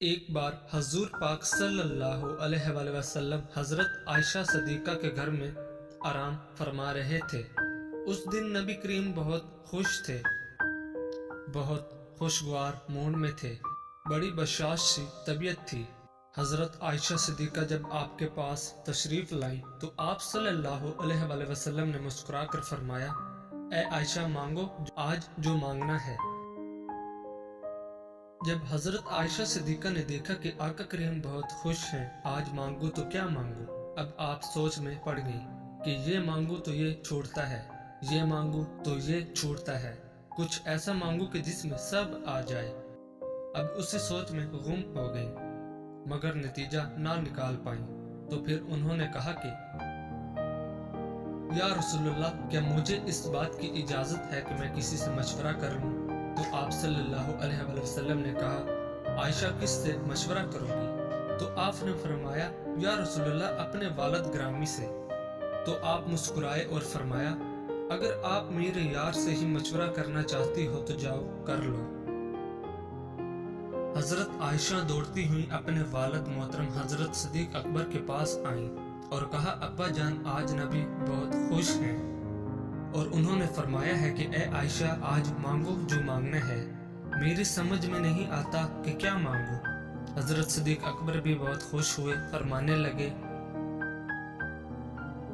ایک بار حضور پاک صلی اللہ علیہ وآلہ وسلم حضرت عائشہ صدیقہ کے گھر میں آرام فرما رہے تھے۔ اس دن نبی کریم بہت خوش تھے، بہت خوشگوار موڈ میں تھے، بڑی بشاش سی طبیعت تھی۔ حضرت عائشہ صدیقہ جب آپ کے پاس تشریف لائی تو آپ صلی اللہ علیہ وآلہ وسلم نے مسکرا کر فرمایا، اے عائشہ مانگو آج جو مانگنا ہے۔ جب حضرت عائشہ صدیقہ نے دیکھا کہ آقا کریم بہت خوش ہیں، آج مانگو تو کیا مانگو، اب آپ سوچ میں پڑ گئی کہ یہ مانگو تو یہ چھوڑتا ہے، یہ مانگو تو یہ چھوڑتا ہے، کچھ ایسا مانگو کہ جس میں سب آ جائے۔ اب اسی سوچ میں گم ہو گئی مگر نتیجہ نہ نکال پائیں، تو پھر انہوں نے کہا کہ یا رسول اللہ، کیا مجھے اس بات کی اجازت ہے کہ میں کسی سے مشورہ کر لوں؟ تو آپ صلی اللہ علیہ وآلہ وسلم نے کہا، عائشہ کس سے مشورہ کرو گی؟ تو آپ نے فرمایا، یا رسول اللہ اپنے والد گرامی سے۔ تو آپ مسکرائے اور فرمایا، اگر آپ میرے یار سے ہی مشورہ کرنا چاہتی ہو تو جاؤ کر لو۔ حضرت عائشہ دوڑتی ہوئی اپنے والد محترم حضرت صدیق اکبر کے پاس آئیں اور کہا، ابا جان آج نبی بہت خوش ہیں اور انہوں نے فرمایا ہے کہ اے عائشہ آج مانگو جو مانگنا ہے، میری سمجھ میں نہیں آتا کہ کیا مانگو۔ حضرت صدیق اکبر بھی بہت خوش ہوئے، فرمانے لگے،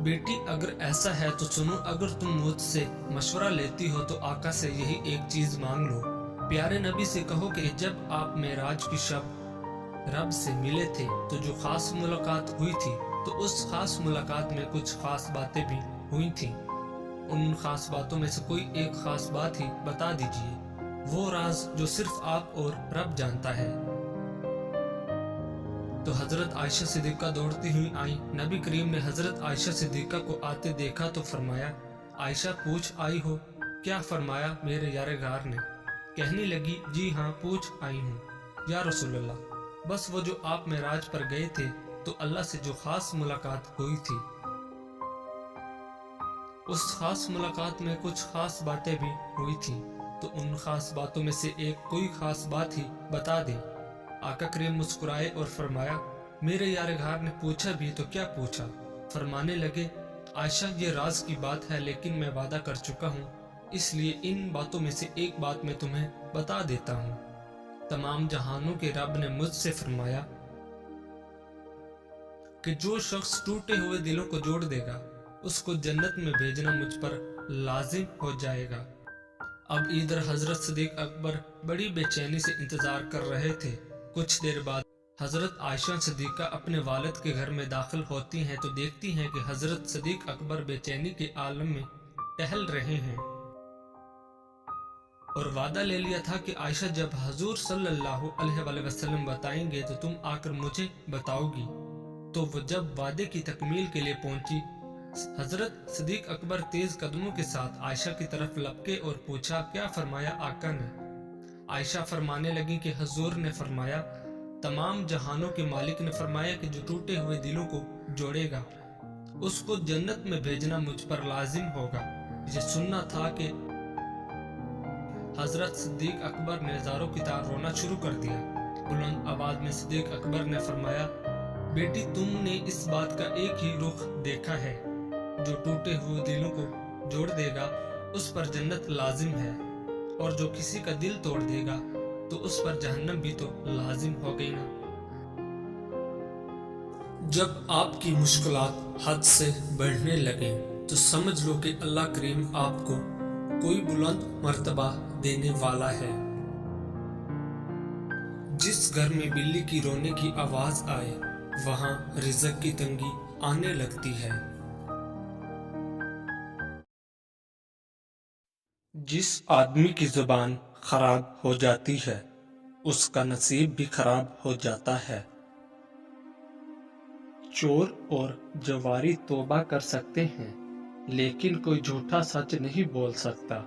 بیٹی اگر ایسا ہے تو سنو، اگر تم مجھ سے مشورہ لیتی ہو تو آقا سے یہی ایک چیز مانگ لو۔ پیارے نبی سے کہو کہ جب آپ معراج کی شب رب سے ملے تھے تو جو خاص ملاقات ہوئی تھی تو اس خاص ملاقات میں کچھ خاص باتیں بھی ہوئی تھیں، ان خاص باتوں میں سے کوئی ایک خاص بات ہی بتا دیجئے، وہ راز جو صرف آپ اور رب جانتا ہے۔ تو حضرت عائشہ صدیقہ دوڑتی ہوئی آئیں۔ نبی کریم نے حضرت عائشہ صدیقہ کو آتے دیکھا تو فرمایا، عائشہ پوچھ آئی ہو؟ کیا فرمایا میرے یار غار نے؟ کہنے لگی، جی ہاں پوچھ آئی ہوں یا رسول اللہ، بس وہ جو آپ معراج پر گئے تھے تو اللہ سے جو خاص ملاقات ہوئی تھی، اس خاص ملاقات میں کچھ خاص باتیں بھی ہوئی تھیں، تو ان خاص باتوں میں سے ایک کوئی خاص بات ہی بتا دیں۔ آقا کریم مسکرائے اور فرمایا، میرے یار غار نے پوچھا بھی تو کیا پوچھا؟ فرمانے لگے، عائشہ یہ راز کی بات ہے لیکن میں وعدہ کر چکا ہوں، اس لیے ان باتوں میں سے ایک بات میں تمہیں بتا دیتا ہوں۔ تمام جہانوں کے رب نے مجھ سے فرمایا کہ جو شخص ٹوٹے ہوئے دلوں کو جوڑ دے گا اس کو جنت میں بھیجنا مجھ پر لازم ہو جائے گا۔ اب ادھر حضرت صدیق اکبر بڑی بے چینی سے انتظار کر رہے تھے۔ کچھ دیر بعد حضرت عائشہ صدیقہ اپنے والد کے گھر میں داخل ہوتی ہیں تو دیکھتی ہیں کہ حضرت صدیق اکبر بے چینی کے عالم میں ٹہل رہے ہیں اور وعدہ لے لیا تھا کہ عائشہ جب حضور صلی اللہ علیہ وآلہ وسلم بتائیں گے تو تم آ کر مجھے بتاؤ گی۔ تو وہ جب وعدے کی تکمیل کے لیے پہنچی، حضرت صدیق اکبر تیز قدموں کے ساتھ عائشہ کی طرف لپکے اور پوچھا، کیا فرمایا آقا نے؟ عائشہ فرمانے لگی کہ حضور نے فرمایا، تمام جہانوں کے مالک نے فرمایا کہ جو ٹوٹے ہوئے دلوں کو جوڑے گا اس کو جنت میں بھیجنا مجھ پر لازم ہوگا۔ یہ سننا تھا کہ حضرت صدیق اکبر نے زاروں کی طرح رونا شروع کر دیا۔ بلند آواز میں صدیق اکبر نے فرمایا، بیٹی تم نے اس بات کا ایک ہی رخ دیکھا ہے، جو ٹوٹے ہوئے دلوں کو جوڑ دے گا اس پر جنت لازم ہے، اور جو کسی کا دل توڑ دے گا تو اس پر جہنم بھی تو لازم ہو گئی نا۔ جب آپ کی مشکلات حد سے بڑھنے لگیں تو سمجھ لو کہ اللہ کریم آپ کو کوئی بلند مرتبہ دینے والا ہے۔ جس گھر میں بلی کی رونے کی آواز آئے وہاں رزق کی تنگی آنے لگتی ہے۔ جس آدمی کی زبان خراب ہو جاتی ہے اس کا نصیب بھی خراب ہو جاتا ہے۔ چور اور جواری توبہ کر سکتے ہیں لیکن کوئی جھوٹا سچ نہیں بول سکتا۔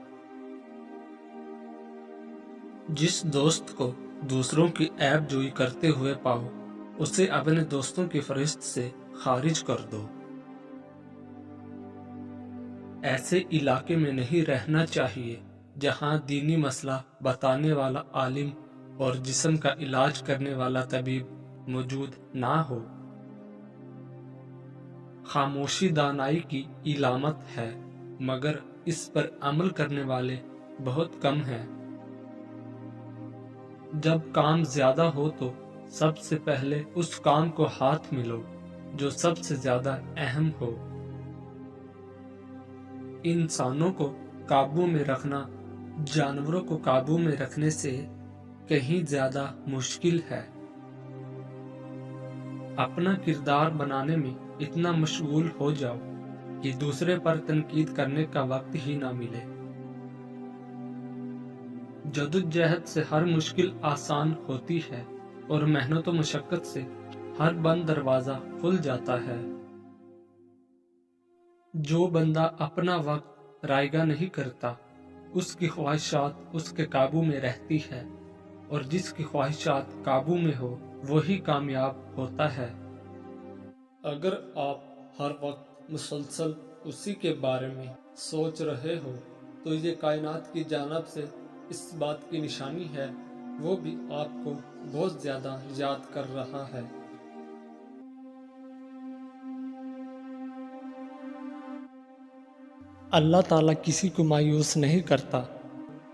جس دوست کو دوسروں کی عیب جوئی کرتے ہوئے پاؤ اسے اپنے دوستوں کی فہرست سے خارج کر دو۔ ایسے علاقے میں نہیں رہنا چاہیے جہاں دینی مسئلہ بتانے والا عالم اور جسم کا علاج کرنے والا طبیب موجود نہ ہو۔ خاموشی دانائی کی علامت ہے، مگر اس پر عمل کرنے والے بہت کم ہیں۔ جب کام زیادہ ہو تو سب سے پہلے اس کام کو ہاتھ میں لو جو سب سے زیادہ اہم ہو۔ انسانوں کو قابو میں رکھنا جانوروں کو قابو میں رکھنے سے کہیں زیادہ مشکل ہے۔ اپنا کردار بنانے میں اتنا مشغول ہو جاؤ کہ دوسرے پر تنقید کرنے کا وقت ہی نہ ملے۔ جدوجہد سے ہر مشکل آسان ہوتی ہے اور محنت و مشقت سے ہر بند دروازہ کھل جاتا ہے۔ جو بندہ اپنا وقت رائگاں نہیں کرتا، اس کی خواہشات اس کے قابو میں رہتی ہے، اور جس کی خواہشات قابو میں ہو وہی کامیاب ہوتا ہے۔ اگر آپ ہر وقت مسلسل اسی کے بارے میں سوچ رہے ہو تو یہ کائنات کی جانب سے اس بات کی نشانی ہے، وہ بھی آپ کو بہت زیادہ یاد کر رہا ہے۔ اللہ تعالیٰ کسی کو مایوس نہیں کرتا،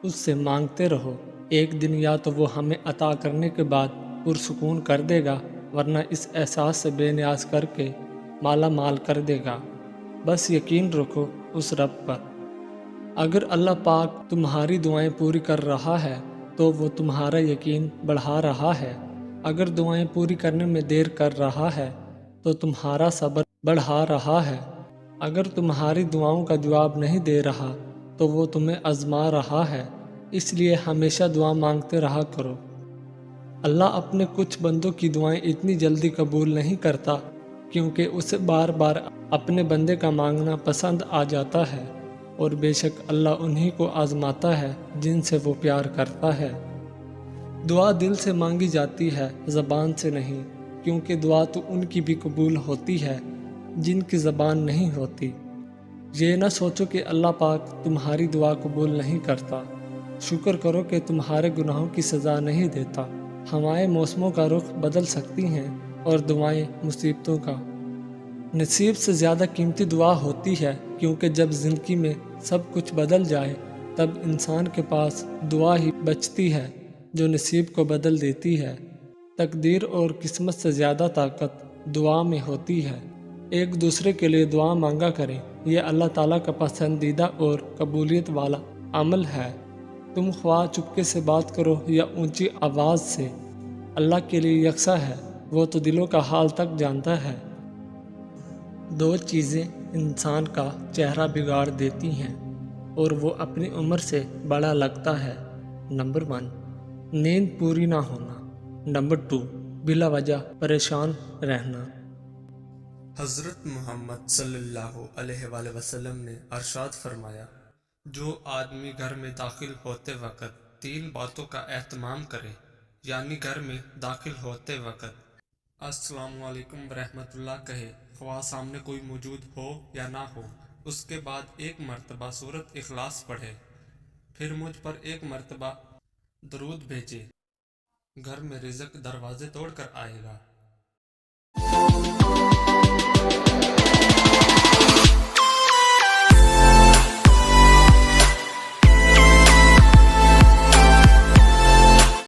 اس سے مانگتے رہو، ایک دن یا تو وہ ہمیں عطا کرنے کے بعد پرسکون کر دے گا، ورنہ اس احساس سے بے نیاز کر کے مالا مال کر دے گا۔ بس یقین رکھو اس رب پر۔ اگر اللہ پاک تمہاری دعائیں پوری کر رہا ہے تو وہ تمہارا یقین بڑھا رہا ہے۔ اگر دعائیں پوری کرنے میں دیر کر رہا ہے تو تمہارا صبر بڑھا رہا ہے۔ اگر تمہاری دعاؤں کا جواب نہیں دے رہا تو وہ تمہیں آزما رہا ہے، اس لیے ہمیشہ دعا مانگتے رہا کرو۔ اللہ اپنے کچھ بندوں کی دعائیں اتنی جلدی قبول نہیں کرتا کیونکہ اسے بار بار اپنے بندے کا مانگنا پسند آ جاتا ہے، اور بے شک اللہ انہی کو آزماتا ہے جن سے وہ پیار کرتا ہے۔ دعا دل سے مانگی جاتی ہے، زبان سے نہیں، کیونکہ دعا تو ان کی بھی قبول ہوتی ہے جن کی زبان نہیں ہوتی۔ یہ نہ سوچو کہ اللہ پاک تمہاری دعا قبول نہیں کرتا، شکر کرو کہ تمہارے گناہوں کی سزا نہیں دیتا۔ ہوائیں موسموں کا رخ بدل سکتی ہیں اور دعائیں مصیبتوں کا۔ نصیب سے زیادہ قیمتی دعا ہوتی ہے، کیونکہ جب زندگی میں سب کچھ بدل جائے تب انسان کے پاس دعا ہی بچتی ہے جو نصیب کو بدل دیتی ہے۔ تقدیر اور قسمت سے زیادہ طاقت دعا میں ہوتی ہے۔ ایک دوسرے کے لیے دعا مانگا کریں، یہ اللہ تعالیٰ کا پسندیدہ اور قبولیت والا عمل ہے۔ تم خواہ چپکے سے بات کرو یا اونچی آواز سے، اللہ کے لیے یکساں ہے، وہ تو دلوں کا حال تک جانتا ہے۔ دو چیزیں انسان کا چہرہ بگاڑ دیتی ہیں اور وہ اپنی عمر سے بڑا لگتا ہے۔ نمبر 1، نیند پوری نہ ہونا۔ نمبر 2، بلا وجہ پریشان رہنا۔ حضرت محمد صلی اللہ علیہ وآلہ وسلم نے ارشاد فرمایا، جو آدمی گھر میں داخل ہوتے وقت 3 باتوں کا اہتمام کرے، یعنی گھر میں داخل ہوتے وقت السلام علیکم ورحمۃ اللہ کہے، خواہ سامنے کوئی موجود ہو یا نہ ہو، اس کے بعد 1 مرتبہ سورۃ اخلاص پڑھے، پھر مجھ پر 1 مرتبہ درود بھیجے، گھر میں رزق دروازے توڑ کر آئے گا۔